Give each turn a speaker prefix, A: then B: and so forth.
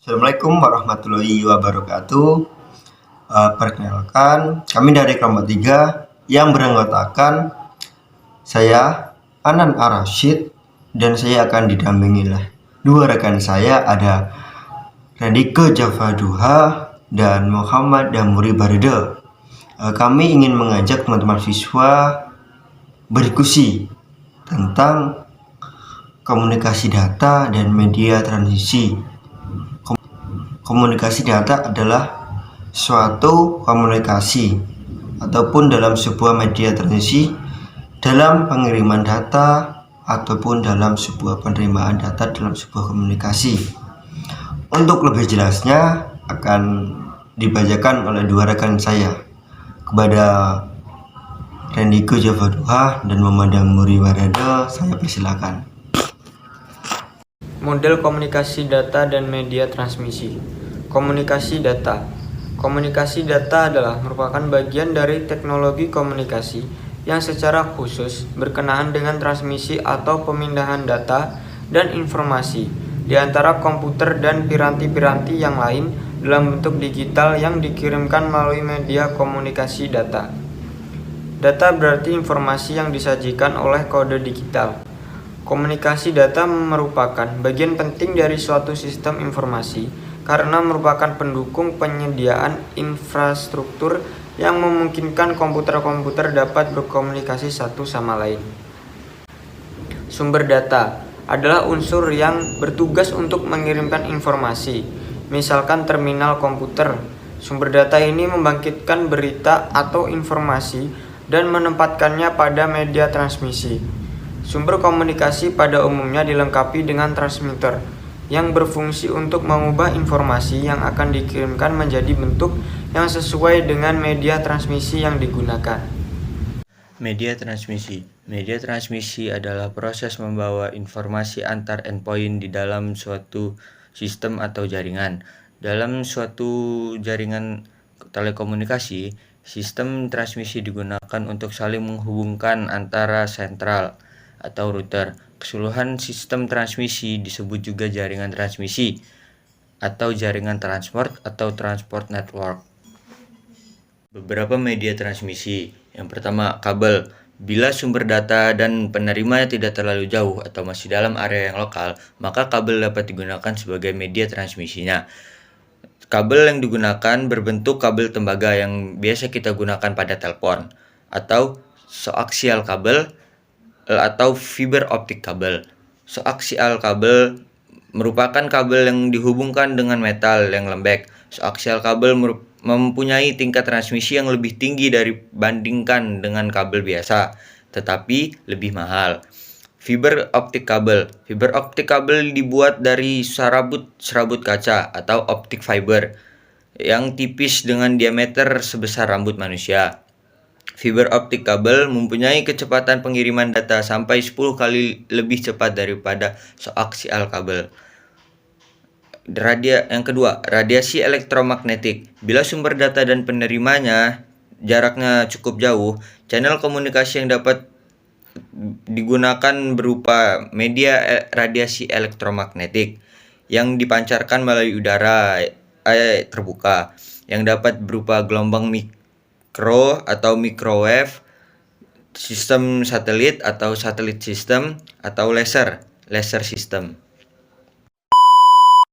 A: Assalamualaikum warahmatullahi wabarakatuh. Perkenalkan, kami dari kelompok 3 yang beranggotakan saya Anan Ar-Rasyid, dan saya akan didampingi oleh dua rekan saya, ada Radike Javaduha dan Muhammad Damuri Barida. Kami ingin mengajak teman-teman siswa berdiskusi tentang komunikasi data dan media transisi. Komunikasi data adalah suatu komunikasi ataupun dalam sebuah media transisi dalam pengiriman data ataupun dalam sebuah penerimaan data dalam sebuah komunikasi. Untuk lebih jelasnya akan dibacakan oleh dua rekan saya. Kepada Rendiko Javaduha dan Muhammad Damuri Barada, saya persilakan.
B: Model komunikasi data dan media transmisi. Komunikasi data. Komunikasi data adalah merupakan bagian dari teknologi komunikasi yang secara khusus berkenaan dengan transmisi atau pemindahan data dan informasi di antara komputer dan piranti-piranti yang lain dalam bentuk digital yang dikirimkan melalui media komunikasi data. Data berarti informasi yang disajikan oleh kode digital. Komunikasi data merupakan bagian penting dari suatu sistem informasi karena merupakan pendukung penyediaan infrastruktur yang memungkinkan komputer-komputer dapat berkomunikasi satu sama lain. Sumber data adalah unsur yang bertugas untuk mengirimkan informasi, misalkan terminal komputer. Sumber data ini membangkitkan berita atau informasi dan menempatkannya pada media transmisi. Sumber komunikasi pada umumnya dilengkapi dengan transmitter yang berfungsi untuk mengubah informasi yang akan dikirimkan menjadi bentuk yang sesuai dengan media transmisi yang digunakan.
C: Media transmisi. Media transmisi adalah proses membawa informasi antar endpoint di dalam suatu sistem atau jaringan. Dalam suatu jaringan telekomunikasi, sistem transmisi digunakan untuk saling menghubungkan antara sentral atau router. Keseluruhan sistem transmisi disebut juga jaringan transmisi atau jaringan transport atau transport network. Beberapa media transmisi. Yang pertama, kabel. Bila sumber data dan penerimanya tidak terlalu jauh atau masih dalam area yang lokal, maka kabel dapat digunakan sebagai media transmisinya. Kabel yang digunakan berbentuk kabel tembaga yang biasa kita gunakan pada telepon, atau koaksial kabel atau fiber optik kabel. Koaksial kabel merupakan kabel yang dihubungkan dengan metal yang lembek. Koaksial kabel mempunyai tingkat transmisi yang lebih tinggi dibandingkan dengan kabel biasa, tetapi lebih mahal. Fiber optik kabel. Fiber optik kabel dibuat dari serabut kaca atau optik fiber yang tipis dengan diameter sebesar rambut manusia. Fiber optik kabel mempunyai kecepatan pengiriman data sampai 10 kali lebih cepat daripada koaksial kabel. Yang kedua, radiasi elektromagnetik. Bila sumber data dan penerimanya jaraknya cukup jauh, channel komunikasi yang dapat digunakan berupa media radiasi elektromagnetik yang dipancarkan melalui udara terbuka, yang dapat berupa gelombang mikro atau microwave, sistem satelit atau satelit system, atau laser system.